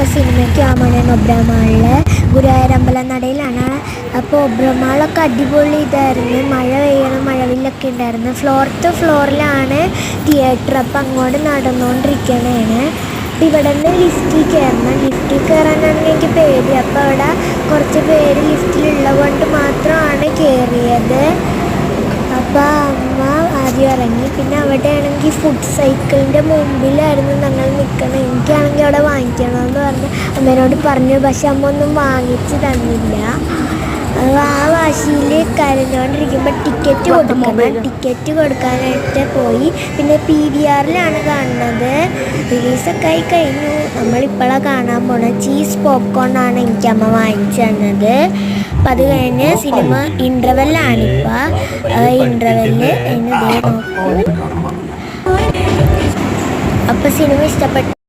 അപ്പോൾ സിനിമയ്ക്ക് ആ മണി ഒബ്രമാളിലെ ഗുരുവായൂരമ്പലം നടയിലാണ്. അപ്പോൾ ഒബ്രമാളൊക്കെ അടിപൊളി ഇതായിരുന്നു. മഴ പെയ്യണം, മഴവില്ലൊക്കെ ഉണ്ടായിരുന്നു. ഫ്ലോറിലാണ് തിയേറ്റർ. അപ്പോൾ അങ്ങോട്ട് നടന്നുകൊണ്ടിരിക്കണേണ്. അപ്പോൾ ഇവിടെ നിന്ന് ലിഫ്റ്റിൽ കയറണം. ലിഫ്റ്റിൽ കയറാനാണെങ്കിൽ എനിക്ക് പേടി. അപ്പോൾ അവിടെ കുറച്ച് പേര് ലിഫ്റ്റിലുള്ളത് കൊണ്ട് മാത്രമാണ് കയറിയത്. അപ്പോൾ അമ്മ ആദ്യം ഇറങ്ങി. പിന്നെ അവിടെ ആണെങ്കിൽ ഫുഡ് സൈക്കിളിൻ്റെ മുമ്പിലായിരുന്നു ഞങ്ങൾ നിൽക്കണം. എനിക്കാണെങ്കിൽ അവിടെ വാങ്ങിക്കണമെന്ന് പറഞ്ഞ് അമ്മേനോട് പറഞ്ഞു. പക്ഷെ അമ്മ ഒന്നും വാങ്ങിച്ച് തന്നില്ല. ആ വാശിയിൽ കരഞ്ഞുകൊണ്ടിരിക്കുമ്പോൾ ടിക്കറ്റ് കൊടുക്കാനായിട്ട് പോയി. പിന്നെ PVRലാണ് കാണുന്നത്. റിലീസൊക്കെ ആയി കഴിഞ്ഞു. നമ്മളിപ്പോഴാണ് കാണാൻ പോണത്. ചീസ് പോപ്കോണാണ് എനിക്ക് അമ്മ വാങ്ങിച്ചു തന്നത്. അപ്പം അത് കഴിഞ്ഞ് സിനിമ ഇൻ്റർവെല്ലാണിപ്പോൾ. ഇൻ്റർവെല്ല് അതിന് നോക്കൂ. അപ്പോൾ സിനിമ ഇഷ്ടപ്പെട്ട